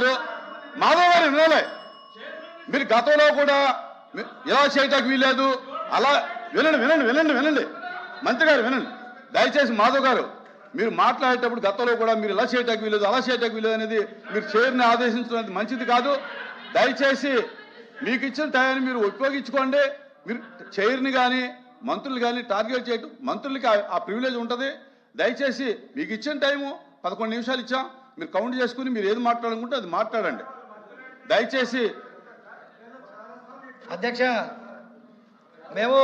గారు వినాలి. మీరు గతంలో కూడా ఇలా చేయటానికి వీలేదు. అలా వినండి మంత్రి గారు వినండి దయచేసి. మాధవ్ గారు మీరు మాట్లాడేటప్పుడు గతంలో కూడా మీరు ఇలా చేయటానికి వీలేదు అలా చేయటానికి వీలేదు అనేది మీరు చైర్ని ఆదేశించడం మంచిది కాదు. దయచేసి మీకు ఇచ్చిన టైంని మీరు ఉపయోగించుకోండి. మీరు చైర్ని కానీ మంత్రులు కానీ టార్గెట్ చేయటం, మంత్రులకి ఆ ప్రివిలేజ్ ఉంటుంది. దయచేసి మీకు ఇచ్చిన టైము 11 నిమిషాలు ఇచ్చాం. మీరు కౌంట్ చేసుకుని మీరు ఏది మాట్లాడాలనుకుంటే అది మాట్లాడండి దయచేసి. అధ్యక్ష, మేము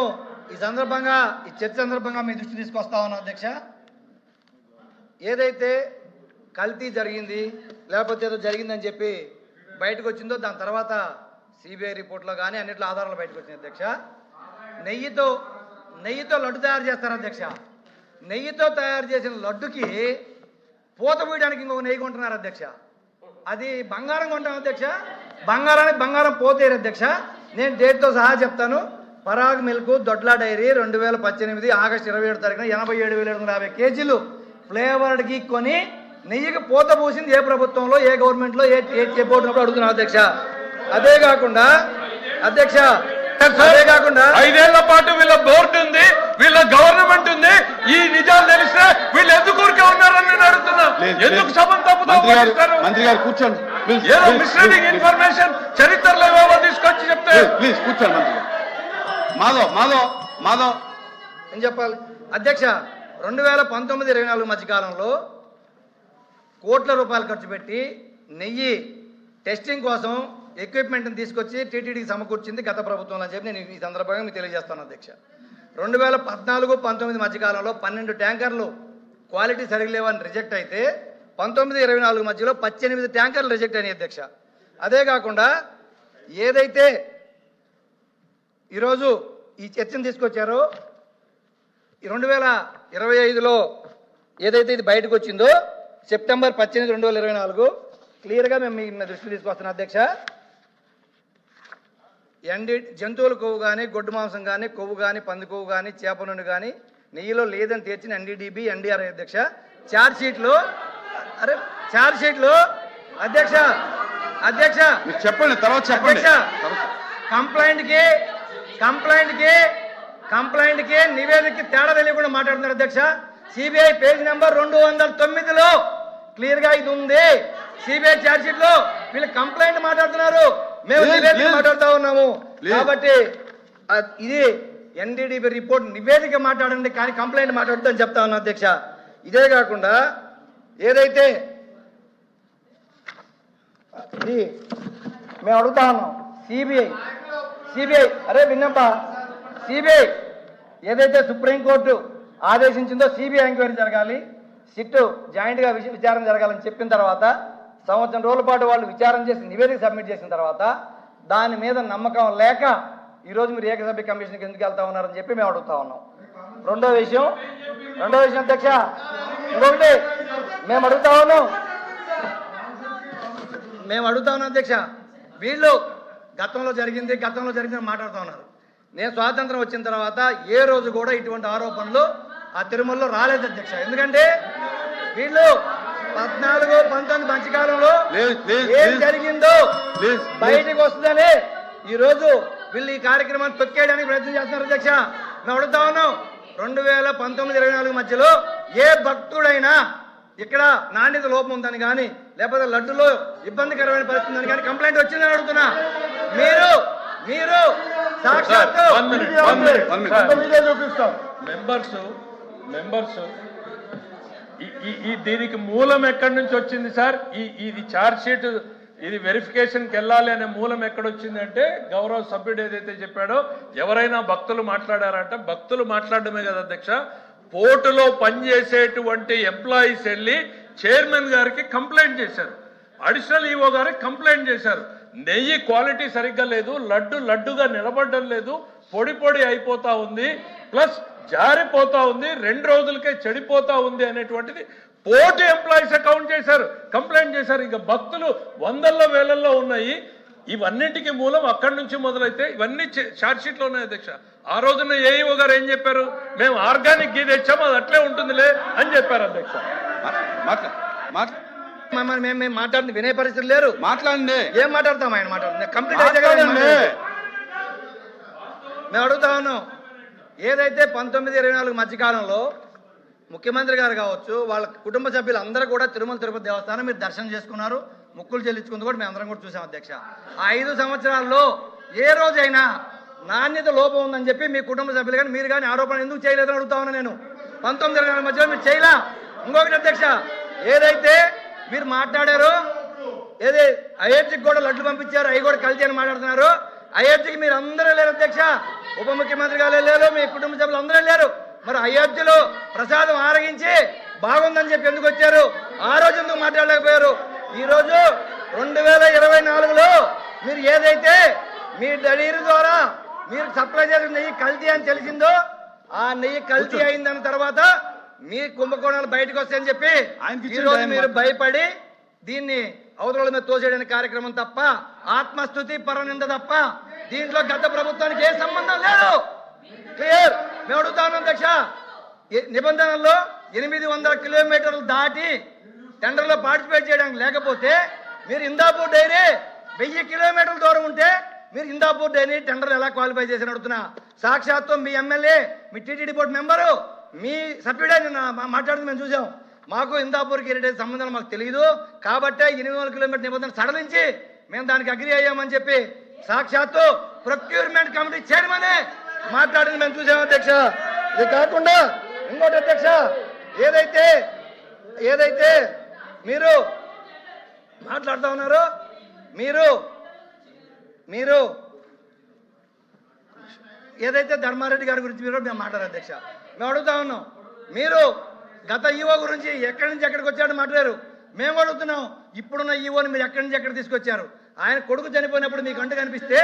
ఈ సందర్భంగా ఈ చర్చ సందర్భంగా మీ దృష్టి తీసుకొస్తా ఉన్నాం అధ్యక్ష. ఏదైతే కల్తీ జరిగింది లేకపోతే ఏదో జరిగిందని చెప్పి బయటకు వచ్చిందో దాని తర్వాత సిబిఐ రిపోర్ట్లో కానీ అన్నిట్లో ఆధారాలు బయటకు వచ్చింది అధ్యక్ష. నెయ్యితో లడ్డు తయారు చేస్తారు అధ్యక్ష. నెయ్యితో తయారు చేసిన లడ్డుకి పూత పూయడానికి ఇంకొక నెయ్యి కొంటున్నారు అధ్యక్ష. అది బంగారం కొంటాం అధ్యక్ష. బంగారానికి బంగారం పోతేరు అధ్యక్ష. నేను డేట్తో సహా చెప్తాను. పరాగ్ మిల్క్ దొడ్ల డైరీ 2018 ఆగస్టు 27 తారీఖున 87,750 కేజీలు ఫ్లేవర్డ్ గీ కొని నెయ్యికి పూత పూసింది ఏ ప్రభుత్వంలో, ఏ గవర్నమెంట్లో, ఏ బోర్డు అడుగుతున్నాను అధ్యక్ష. అదే కాకుండా అధ్యక్ష 5 ఏళ్ల పాటు వీళ్ళ బోర్డు ఉంది, వీళ్ళ గవర్నమెంట్ ఉంది. ఈ నిజాలు తెలిస్తే వీళ్ళు ఎందుకు ఊరికే ఉన్నారని నేను అడుగుతున్నా. ఎందుకు సభను తప్పుతారు? మంత్రి గారు కూర్చోండి. ఏదో మిస్లీడింగ్ ఇన్ఫర్మేషన్ చరిత్రలో ఏవో తీసుకొచ్చి చెప్తే ప్లీజ్ కూర్చోండి. మంత్రి గారు మాధవ్ ఏం చెప్పాలి అధ్యక్ష? 2019-24 మధ్యకాలంలో కోట్ల రూపాయలు ఖర్చు పెట్టి నెయ్యి టెస్టింగ్ కోసం ఎక్విప్మెంట్ని తీసుకొచ్చి టీటీడీకి సమకూర్చింది గత ప్రభుత్వం అని చెప్పి నేను ఈ సందర్భంగా మీకు తెలియజేస్తాను అధ్యక్ష. 2014-19 మధ్యకాలంలో 12 ట్యాంకర్లు క్వాలిటీ సరిగలేవని రిజెక్ట్ అయితే 19-24 మధ్యలో 18 ట్యాంకర్లు రిజెక్ట్ అయినాయి అధ్యక్ష. అదే కాకుండా ఏదైతే ఈరోజు ఈ చర్చను తీసుకొచ్చారో 2025లో ఏదైతే ఇది బయటకు వచ్చిందో సెప్టెంబర్ 18, 2024 క్లియర్గా మేము మీ దృష్టికి తీసుకొస్తున్నాం అధ్యక్ష. జంతువుల కొవ్వు కానీ, గొడ్డు మాంసం కానీ, కొవ్వు కానీ, పంది కొవ్వు కానీ, చేప నుండి కానీ నెయ్యిలో లేదని తేర్చిన NDDB, NDRI అధ్యక్ష. ఛార్జ్ షీట్లు అధ్యక్ష చెప్పండి తర్వాత చెప్పండి. కంప్లైంట్కి నివేదికకి తేడా తెలియకుండా మాట్లాడుతున్నారు అధ్యక్ష. సిబిఐ పేజ్ నెంబర్ 209లో క్లియర్గా ఇది ఉంది. సిబిఐ ఛార్జ్ షీట్ లో వీళ్ళు కంప్లైంట్ మాట్లాడుతున్నారు, మేము నివేదిక మాట్లాడుతూ ఉన్నాము. కాబట్టి ఇది NDDB రిపోర్ట్ నివేదిక మాట్లాడండి కానీ కంప్లైంట్ మాట్లాడుతుందని చెప్తా ఉన్నాం అధ్యక్ష. ఇదే కాకుండా ఏదైతే ఇది మేము అడుగుతా ఉన్నాం సిబిఐ సిబిఐ ఏదైతే సుప్రీంకోర్టు ఆదేశించిందో సిబిఐ ఎంక్వైరీ జరగాలి, సిట్ జాయింట్గా విచారణ జరగాలని చెప్పిన తర్వాత సంవత్సరం రోజుల పాటు వాళ్ళు విచారణ చేసి నివేదిక సబ్మిట్ చేసిన తర్వాత దాని మీద నమ్మకం లేక ఈరోజు మీరు ఏకసభ్య కమిషన్కి ఎందుకు వెళ్తా ఉన్నారని చెప్పి మేము అడుగుతా ఉన్నాం. రెండో విషయం అధ్యక్ష, ఇంకొకటి మేము అడుగుతా ఉన్నాం అధ్యక్ష. వీళ్ళు గతంలో జరిగింది మాట్లాడుతూ ఉన్నారు. నేను స్వాతంత్రం వచ్చిన తర్వాత ఏ రోజు కూడా ఇటువంటి ఆరోపణలు ఆ తిరుమలలో రాలేదు అధ్యక్ష. ఎందుకంటే వీళ్ళు 14-19 మధ్యకాలంలో ఏం జరిగిందో బయటకు వస్తుందని ఈరోజు వీళ్ళు ఈ కార్యక్రమాన్ని తొక్కేయడానికి ప్రయత్నం చేస్తున్నారు అధ్యక్ష. మేము అడుగుతా ఉన్నాం 2019-24 మధ్యలో ఏ భక్తుడైనా ఇక్కడ నాణ్యత లోపం ఉందని కానీ లేకపోతే లడ్డులో ఇబ్బందికరమైన పరిస్థితి ఉందని కానీ కంప్లైంట్ వచ్చిందని అడుగుతున్నా. మీరు సాక్షాత్తు మెంబర్స్ ఈ దీనికి మూలం ఎక్కడి నుంచి వచ్చింది సార్? ఇది ఛార్జ్ షీట్ ఇది వెరిఫికేషన్కి వెళ్ళాలి అనే మూలం ఎక్కడొచ్చింది అంటే గౌరవ సభ్యుడు ఏదైతే చెప్పాడో ఎవరైనా భక్తులు మాట్లాడారంట. భక్తులు మాట్లాడడమే కదా అధ్యక్ష, పోర్టులో పనిచేసేటువంటి ఎంప్లాయీస్ వెళ్ళి చైర్మన్ గారికి కంప్లైంట్ చేశారు, అడిషనల్ ఈఓ గారికి కంప్లైంట్ చేశారు. నెయ్యి క్వాలిటీ సరిగ్గా లేదు, లడ్డుగా నిలబడడం లేదు, పొడి అయిపోతా ఉంది, ప్లస్ జారిపోతా ఉంది, 2 రోజులకే చెడిపోతా ఉంది అనేటువంటిది పోర్టు ఎంప్లాయీస్ కౌంట్ చేశారు, కంప్లైంట్ చేశారు. ఇంకా భక్తులు వందల్లో వేలల్లో ఉన్నాయి. ఇవన్నింటికి మూలం అక్కడి నుంచి మొదలైతే ఇవన్నీ ఛార్జ్ షీట్లో ఉన్నాయి అధ్యక్ష. ఆ రోజున ఏఈఓ గారు ఏం చెప్పారు? మేము ఆర్గానిక్ గీ తెచ్చాము, అది అట్లే ఉంటుందిలే అని చెప్పారు అధ్యక్ష. మేము మాట్లాడుతుంది వినే పరిస్థితి లేరు. మాట్లాడండి. ఏం మాట్లాడతాం? ఆయన మాట్లాడుతుంది కంప్లీట్ అయితే మాట్లాడండి. మేము అడుగుతా ఉన్నాం, ఏదైతే 1924 మధ్యకాలంలో ముఖ్యమంత్రి గారు కావచ్చు, వాళ్ళ కుటుంబ సభ్యులు అందరూ కూడా తిరుమల తిరుపతి దేవస్థానం మీరు దర్శనం చేసుకున్నారు, ముక్కులు చెల్లించుకుంది కూడా మేము అందరం కూడా చూసాం అధ్యక్ష. ఆ 5 సంవత్సరాల్లో ఏ రోజైనా నాణ్యత లోపం ఉందని చెప్పి మీ కుటుంబ సభ్యులు కానీ మీరు కానీ ఆరోపణ ఎందుకు చేయలేదని అడుగుతా ఉన్నా నేను. 1924 మధ్యలో మీరు చేయలా. ఇంకొకటి అధ్యక్ష, ఏదైతే మీరు మాట్లాడారో, ఏది అయోధ్యకి కూడా లడ్లు పంపించారు, అవి కూడా కల్తీ అని మాట్లాడుతున్నారు. అయోధ్యకి మీరు అందరూ లేరు అధ్యక్ష, ఉప ముఖ్యమంత్రి గారు లేరు, మీ కుటుంబ సభ్యులు అందరూ లేరు. మరి అయోధ్యలో ప్రసాదం ఆరగించి బాగుందని చెప్పి ఎందుకు వచ్చారు? ఆ రోజు ఎందుకు మాట్లాడలేకపోయారు? ఈ రోజు 2024లో మీరు ఏదైతే మీ డైరీ ద్వారా మీరు సప్లై చేసిన నెయ్యి కల్తీ అని తెలిసిందో, ఆ నెయ్యి కల్తీ అయిందని తర్వాత మీ కుంభకోణాలు బయటకు వస్తాయని చెప్పి ఈ రోజు మీరు భయపడి దీన్ని అవతల మీద తోసేయడానికి కార్యక్రమం తప్ప, ఆత్మస్తుతి పరనింద తప్ప దీంట్లో గత ప్రభుత్వానికి ఏ సంబంధం లేదు. క్లియర్. మేము అడుగుతా ఉన్నాం అధ్యక్ష, నిబంధనల్లో 800 కిలోమీటర్లు దాటి టెండర్లో పార్టిసిపేట్ చేయడానికి లేకపోతే మీరు ఇందాపూర్ డైరీ 1000 కిలోమీటర్ల దూరం ఉంటే మీరు ఇందాపూర్ డైరీ టెండర్ ఎలా క్వాలిఫై చేసి అడుగుతున్నా. సాక్షాత్తు మీ ఎమ్మెల్యే, మీ టీటీడీ బోర్డు మెంబరు, మీ సభ్యుడే మాట్లాడుతూ మేము చూసాం. మాకు ఇందాపూర్కి హెరిటేజ్ సంబంధాలు మాకు తెలియదు కాబట్టే 800 కిలోమీటర్ నిబంధన సడలించి మేము దానికి అగ్రి అయ్యామని చెప్పి సాక్షాత్తు ప్రొక్యూర్మెంట్ కమిటీ చైర్మనే మాట్లాడింది మేము చూసాం అధ్యక్ష. ఇది కాకుండా ఇంకోటి అధ్యక్ష, ఏదైతే మీరు మాట్లాడుతూ ఉన్నారో, మీరు ఏదైతే ధర్మారెడ్డి గారి గురించి మీరు మేము మాట్లాడారు అధ్యక్ష. మేము అడుగుతా ఉన్నాం, మీరు గత ఈవో గురించి ఎక్కడి నుంచి ఎక్కడికి వచ్చాడని మాట్లాడారు. మేము అడుగుతున్నాం, ఇప్పుడున్న ఈవోని మీరు ఎక్కడి నుంచి ఎక్కడ తీసుకొచ్చారు? ఆయన కొడుకు చనిపోయినప్పుడు మీకు అంటు కనిపిస్తే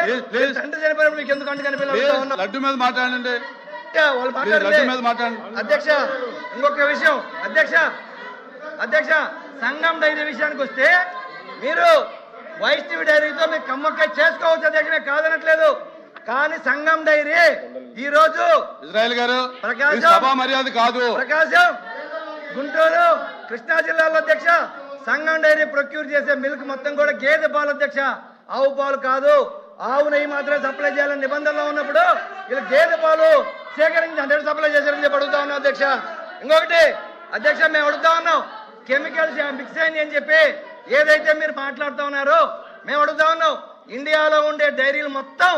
తండ్రి చనిపోయినప్పుడు మీకు ఎందుకు అంటు కనిపించాలి? లడ్డు మీద మాట్లాడండి. వాళ్ళు మాట్లాడండి అధ్యక్ష. ఇంకొక విషయం అధ్యక్ష, సంఘం డైరీ విషయానికి వస్తే మీరు వైష్ణవి డైరీతో మీకు కమ్మక్కై చేసుకోవచ్చు అధ్యక్ష, మేము కాదనట్లేదు. కానీ సంఘం డైరీ ఈ రోజు ఇజ్రాయెల్ గారు మర్యాద కాదు. ప్రకాశం, గుంటూరు, కృష్ణా జిల్లాలో అధ్యక్ష సంఘం డైరీ ప్రొక్యూర్ చేసే మిల్క్ మొత్తం కూడా గేదె పాలు అధ్యక్ష, ఆవు పాలు కాదు. ఆవు నెయ్యి మాత్రమే సప్లై చేయాలని నిబంధనలో ఉన్నప్పుడు వీళ్ళు గేదె పాలు సేకరించి 100 సప్లై చేశారని చెప్పి అడుగుతా ఉన్నాం అధ్యక్ష. ఇంకొకటి అధ్యక్ష, మేము అడుగుతా ఉన్నాం, కెమికల్స్ మిక్స్ అయింది అని చెప్పి ఏదైతే మీరు మాట్లాడుతూ ఉన్నారో మేము అడుగుతా ఉన్నాం, ఇండియాలో ఉండే డైరీలు మొత్తం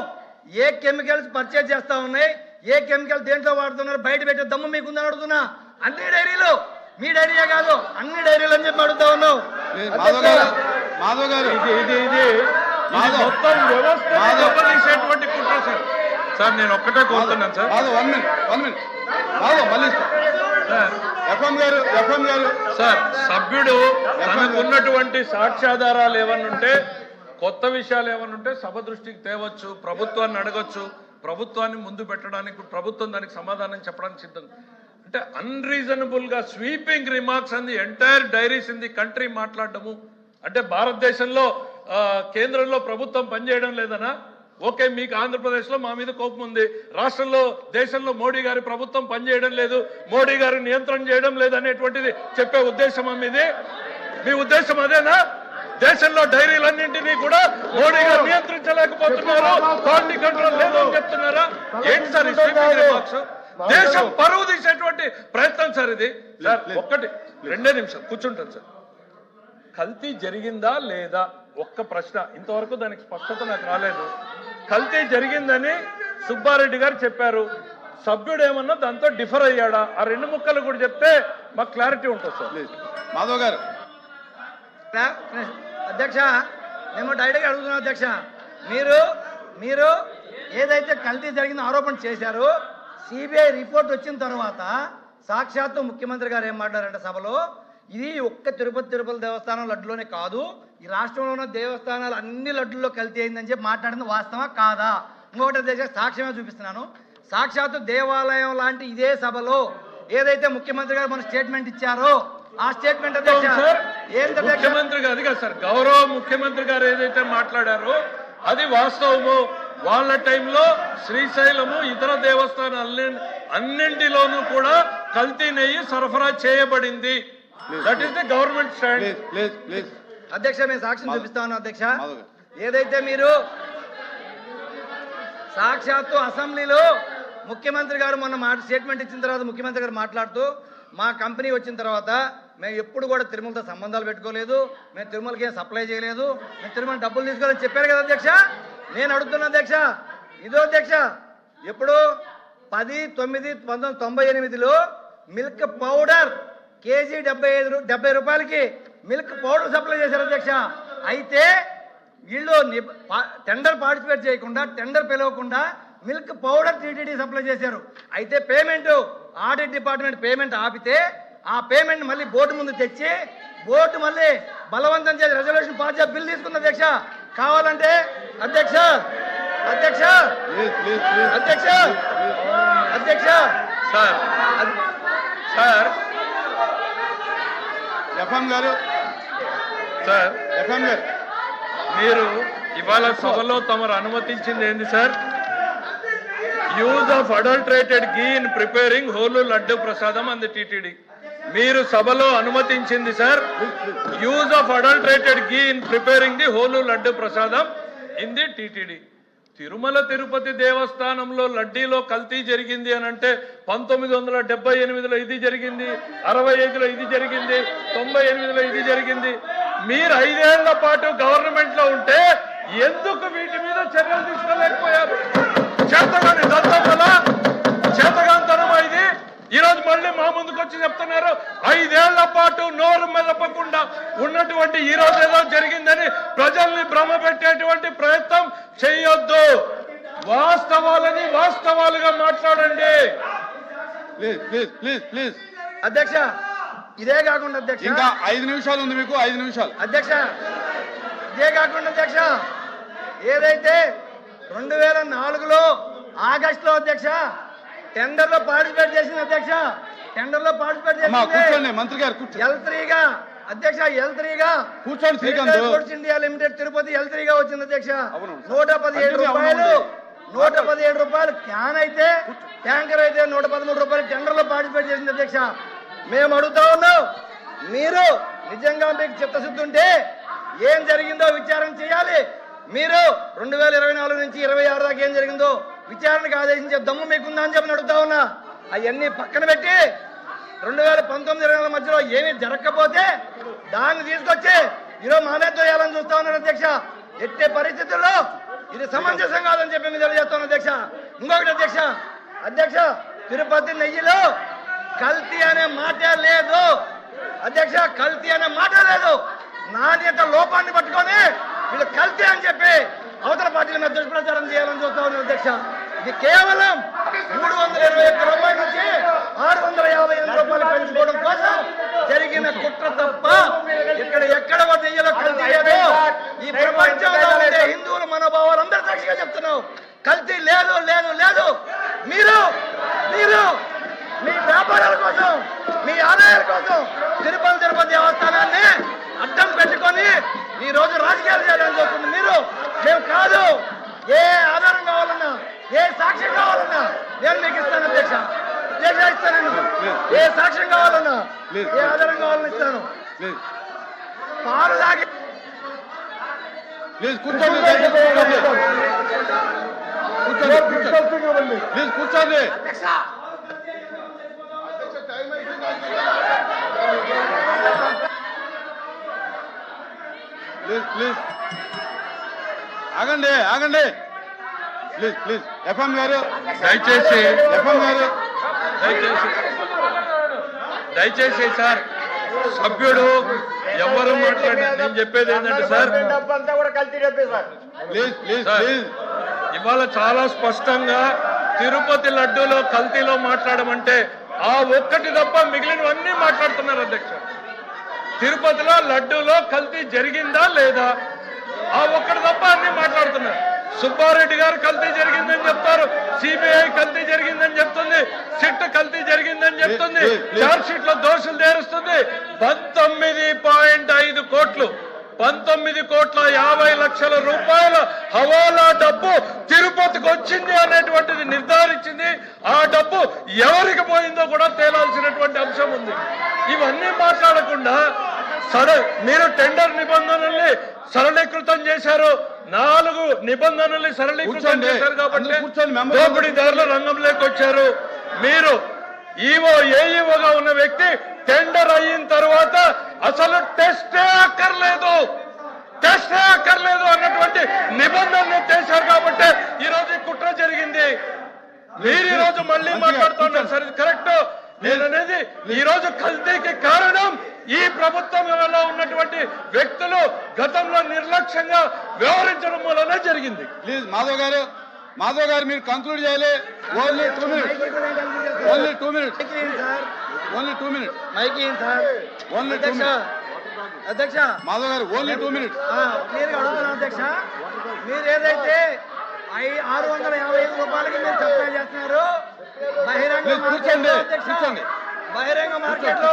ఏ కెమికల్స్ పర్చేజ్ చేస్తా ఉన్నాయి, ఏ కెమికల్ దేంట్లో వాడుతున్నారు బయట పెట్టే దమ్ము మీకుందని అడుగుతున్నా. అన్ని డైరీలు, మీ డైరీయే కాదు అన్ని డైరీలు అని చెప్పి అడుగుతా ఉన్నాం. మాధవ్ గారు మొత్తం వ్యవస్థ కుట్ర సార్. నేను ఒక్కటే కోరుతున్నాను సార్. సార్, సభ్యుడు తనకు ఉన్నటువంటి సాక్ష్యాధారాలు ఏమన్నుంటే, కొత్త విషయాలు ఏమన్నుంటే సభ దృష్టికి తేవచ్చు, ప్రభుత్వాన్ని అడగొచ్చు, ప్రభుత్వాన్ని ముందు పెట్టడానికి ప్రభుత్వం దానికి సమాధానం చెప్పడానికి సిద్ధం. అంటే అన్రీజనబుల్ గా స్వీపింగ్ రిమార్క్స్ అంది entire diaries in the country మాట్లాడడము అంటే భారతదేశంలో కేంద్రంలో ప్రభుత్వం పనిచేయడం లేదనా? ఓకే, మీకు ఆంధ్రప్రదేశ్లో మా మీద కోపం ఉంది, రాష్ట్రంలో దేశంలో మోడీ గారి ప్రభుత్వం పనిచేయడం లేదు, మోడీ గారు నియంత్రణ చేయడం లేదు అనేటువంటిది చెప్పే ఉద్దేశం మీది? మీ ఉద్దేశం అదేనా? దేశంలో డైరీలన్నింటినీ కూడా మోడీ గారు నియంత్రించలేకపోతున్నారు, క్వాలిటీ కంట్రోల్ లేదు అని చెప్తున్నారా? ఏంటి సార్ ఈ స్వీపింగ్ రిమార్క్స్? దేశం పరువు తీసేటువంటి ప్రయత్నం సార్ ఇది. సార్ ఒక్కటి 2 నిమిషాలు కూర్చుంటాను సార్. కల్తీ జరిగిందా లేదా ఒక్క ప్రశ్న, ఇంతవరకు దానికి స్పష్టత నాకు రాలేదు. కల్తీ జరిగిందని సుబ్బారెడ్డి గారు చెప్పారు, సభ్యుడు ఏమన్నా దాంతో డిఫర్ అయ్యాడా? ఆ 2 ముక్కలు కూడా చెప్తే మాకు క్లారిటీ ఉంటుంది సార్. మాధవ్ గారు. అధ్యక్ష, మేము డైరెక్ట్గా అడుగుతున్నాం అధ్యక్ష, మీరు ఏదైతే కల్తీ జరిగిందో ఆరోపణ చేశారో, సిబిఐ రిపోర్ట్ వచ్చిన తర్వాత సాక్షాత్తు ముఖ్యమంత్రి గారు ఏం మాట్లాడారంటే సభలో, ఇది ఒక్క తిరుపతి దేవస్థానం లడ్డులోనే కాదు, ఈ రాష్ట్రంలో ఉన్న దేవస్థానాలు అన్ని లడ్డుల్లో కల్తీ అయిందని చెప్పి మాట్లాడింది వాస్తవా కాదా? ఇంకొకటి అధ్యక్ష, సాక్ష్యమే చూపిస్తున్నాను. సాక్షాత్తు దేవాలయం లాంటి ఇదే సభలో ఏదైతే ముఖ్యమంత్రి గారు మన స్టేట్మెంట్ ఇచ్చారో ఆ స్టేట్మెంట్ ముఖ్యమంత్రి గారు అది కాదు సార్, గౌరవ ముఖ్యమంత్రి గారు ఏదైతే మాట్లాడారో అది వాస్తవము. వాళ్ళ టైంలో శ్రీశైలము ఇతర దేవస్థానాలు అన్నింటిలోనూ కూడా కల్తీ నెయ్యి సరఫరా చేయబడింది that is the government stand. Please please please అధ్యక్ష మేము సాక్ష్యం చూపిస్తా ఉన్నాం అధ్యక్ష. మాధవ్ గారు. ఏదైతే మీరు సాక్షాత్తు అసెంబ్లీలో ముఖ్యమంత్రి గారు మొన్న స్టేట్మెంట్ ఇచ్చిన తర్వాత ముఖ్యమంత్రి గారు మాట్లాడుతూ మా కంపెనీ వచ్చిన తర్వాత మేము ఎప్పుడు కూడా తిరుమలతో సంబంధాలు పెట్టుకోలేదు, మేము తిరుమలకి ఏం సప్లై చేయలేదు, మేము తిరుమల డబ్బులు తీసుకోవాలని చెప్పారు కదా అధ్యక్ష. నేను అడుగుతున్నా అధ్యక్ష, ఇదో అధ్యక్ష ఎప్పుడు 10/9/1998లో మిల్క్ పౌడర్ కేజీ 70 రూపాయలకి మిల్క్ పౌడర్ సప్లై చేశారు అధ్యక్ష. అయితే వీళ్ళు టెండర్ పార్టిసిపేట్ చేయకుండా, టెండర్ పిలవకుండా మిల్క్ పౌడర్ టీటీడీ సప్లై చేశారు. అయితే పేమెంట్ ఆడిట్ డిపార్ట్మెంట్ పేమెంట్ ఆపితే ఆ పేమెంట్ మళ్ళీ బోర్డు ముందు తెచ్చి బోర్డు మళ్ళీ బలవంతం చేసి రెజల్యూషన్ పాస్ చేసి బిల్ తీసుకుంది అధ్యక్ష. కావాలంటే అధ్యక్ష అధ్యక్ష అధ్యక్ష అధ్యక్ష సార్ సార్ ఎఫ్ఎం గారు సార్ ఎఫ్ఎం గారు మీరు ఇవాళ సభలో తమరు అనుమతించింది ఏంది sir? Use of adulterated ghee in preparing whole laddu prasadam అంది టీటీడీ. మీరు సభలో అనుమతించింది sir use of adulterated ghee in preparing the whole laddu prasadam in the TTD. Tirumala Tirupati దేవస్థానంలో లడ్డీలో కల్తీ జరిగింది అని అంటే 1978లో ఇది జరిగింది, 65లో ఇది జరిగింది, 98లో ఇది జరిగింది. మీరు 5 ఏళ్ల పాటు గవర్నమెంట్ లో ఉంటే ఎందుకు వీటి మీద చర్యలు తీసుకోలేకపోయారు? చేతగాని దత్తమల చేతగాంతనమా ఇది? ఈరోజు మళ్ళీ మా ముందుకు వచ్చి చెప్తున్నారు 5 ఏళ్ల పాటు నోరు మెదపకుండా ఉన్నటువంటి ఈ రోజు ఏదో జరిగిందని ప్రజల్ని భ్రమ పెట్టేటువంటి ప్రయత్నం చేయొద్దు. వాస్తవాలని వాస్తవాలుగా మాట్లాడండి. ప్లీజ్ ప్లీజ్ ప్లీజ్ ప్లీజ్ అధ్యక్ష ఇదే కాకుండా అధ్యక్ష ఇంకా 5 నిమిషాలు ఉంది మీకు, 5 నిమిషాలు అధ్యక్ష. ఇదే కాకుండా అధ్యక్ష ఏదైతే 2004లో ఆగస్టులో అధ్యక్ష టెండర్ లో పార్టిసిపేట్ చేసింది అధ్యక్ష, టెండర్ లో పార్టిసిపేట్ కూర్చోండి చేసింది మంత్రి గారు కూర్చోండి. L3గా అధ్యక్ష, L3గా కూర్చోండి Srikanth. Foods India limited Tirupati L3గా వచ్చింది అధ్యక్ష. అవును. 117 రూపాయలు 117 రూపాయలు క్యాన్ అయితే, ట్యాంకర్ అయితే 113 రూపాయలు టెండర్ లో పార్టిసిపేట్ చేసింది అధ్యక్ష. మేము అడుగుతా ఉన్నాం, మీరు నిజంగా మీకు చిత్తశుద్ధి ఉంటే ఏం జరిగిందో విచారణ చేయాలి. మీరు 2024 నుంచి 26 దాకా ఏం జరిగిందో విచారణకు ఆదేశించే దమ్ము మీకుందా అని చెప్పి అడుగుతా ఉన్నా. అవన్నీ పక్కన పెట్టి 2019-2024 మధ్యలో ఏమీ జరగకపోతే దాన్ని తీసుకొచ్చి ఈరోజు మానేతో వేయాలని చూస్తా ఉన్నారు అధ్యక్ష. ఎట్టే పరిస్థితుల్లో ఇది సమంజసం కాదని చెప్పి మేము తెలియజేస్తాను అధ్యక్ష. ఇంకొకటి అధ్యక్ష, అధ్యక్ష తిరుపతి నెయ్యిలో కల్తీ అనే మాటే లేదు అధ్యక్ష, కల్తీ అనే మాట లేదు. నాణ్యత లోపాన్ని పట్టుకొని వీళ్ళు కల్తీ అని చెప్పి అవతల పార్టీల మీద దుష్ప్రచారం చేయాలని చూస్తా ఉన్నారు అధ్యక్ష. ఇది కేవలం 321 రూపాయల నుంచి 658 రూపాయలు పెంచుకోవడం కోసం జరిగిన కుట్ర తప్ప ఇక్కడ ఎక్కడ నెయ్యిలో కల్తీ లేదు. ఈ ప్రపంచంలో ఉండే హిందువుల మనోభావాలు అందరూ సాక్షిగా చెప్తున్నావు, కల్తీ లేదు లేదు లేదు. మీరు మీరు మీ వ్యాపారాల కోసం, మీ ఆదాయాల కోసం తిరుపతి దేవస్థానాన్ని అడ్డం పెట్టుకొని ఈ రోజు రాజకీయాలు చేయాలని చూస్తుంది మీరు. మేము కాదు, ఏ ఆధారం కావాలన్నా, ఏ సాక్ష్యం కావాలన్నా నేను మీకు ఇస్తాను అధ్యక్ష. ఇస్తాను, ఏ సాక్ష్యం కావాలన్నా, ఏ ఆధారం కావాలన్నా ఇస్తాను. పాలు తాగి ప్లీజ్ కూర్చోండి ప్లీజ్ కూర్చోండి. ప్లీజ్ ప్లీజ్ ఆగండి ఆగండి ప్లీజ్ ప్లీజ్. ఎఫ్ఎం గారు దయచేసి ఎఫ్ఎం గారు దయచేసి సార్ సభ్యుడు ఎవరు మాట్లాడారు, నేను చెప్పేది ఏంటంటే sir please please sir, please ఇవాళ చాలా స్పష్టంగా తిరుపతి లడ్డూలో కల్తీలో మాట్లాడమంటే ఆ ఒక్కటి తప్ప మిగిలినవన్నీ మాట్లాడుతున్నారు అధ్యక్ష. తిరుపతిలో లడ్డూలో కల్తీ జరిగిందా లేదా ఆ ఒక్కటి తప్ప అన్ని మాట్లాడుతున్నారు. సుబ్బారెడ్డి గారు కల్తీ జరిగిందని చెప్తారు, సిబిఐ కల్తీ జరిగిందని చెప్తుంది, సిట్ కల్తీ జరిగిందని చెప్తుంది, చార్జ్ షీట్ లో దోషులు చేరుస్తుంది. 19.5 కోట్లు 19,50,00,000 రూపాయల హవాలా డబ్బు తిరుపతికి వచ్చింది అనేటువంటిది నిర్ధారించింది. ఆ డబ్బు ఎవరికి పోయిందో కూడా తేలాల్సినటువంటి అంశం ఉంది. ఇవన్నీ మాట్లాడకుండా మీరు టెండర్ నిబంధనల్ని సరళీకృతం చేశారు, 4 నిబంధనల్ని సరళీకృతం కూర్చోండి. చేశారు కాబట్టి అందరూ కూర్చోండి, మెంబర్లు దోపిడీదారులు రంగంలోకి వచ్చారు. మీరు ఏఈఓగా ఉన్న వ్యక్తి టెండర్ అయిన తర్వాత అసలు టెస్టే అక్కర్లేదు అన్నటువంటి నిబంధనలు చేశారు కాబట్టి ఈ రోజు ఈ కుట్ర జరిగింది. మీరు ఈ రోజు మళ్ళీ మాట్లాడుతున్నారు సరే కరెక్ట్. నేననేది ఈ రోజు కల్తీకి కారణం ఈ ప్రభుత్వంలో ఉన్నటువంటి వ్యక్తులు గతంలో నిర్లక్ష్యంగా వ్యవహరించడం వలన జరిగింది. ప్లీజ్ మాధవ్ గారు మీరు కంక్లూడ్ చేయాలి. Only 2 minutes. Only 2 minutes. Only 2 minutes. Only 2 minutes. అధ్యక్ష మాధవ్ గారు ఓన్లీ 2 minutes. క్లియర్గా అడుగుతున్నాను అధ్యక్ష, మీరు ఏదైతే 655 రూపాయలకి మీరు సప్లై చేస్తున్నారు బహిరంగ Please, కూర్చోండి, మార్కెట్లో అధ్యక్ష, కూర్చోండి. బహిరంగ మార్కెట్లో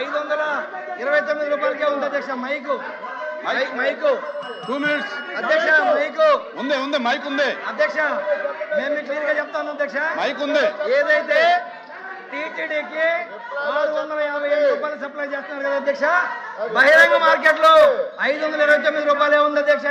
529 రూపాయలకే ఉంది అధ్యక్ష. Mic 2 minutes. అధ్యక్ష, మైకు ఉంది మైక్ ఉంది. అధ్యక్ష, నేను మీకు క్లియర్ గా చెప్తాను అధ్యక్ష, మైక్ ఉంది. ఏదైతే టీటీడీకి 655 రూపాయలు సప్లై చేస్తున్నారు కదా అధ్యక్ష, బహిరంగ మార్కెట్ లో 529 రూపాయలే ఉంది అధ్యక్ష.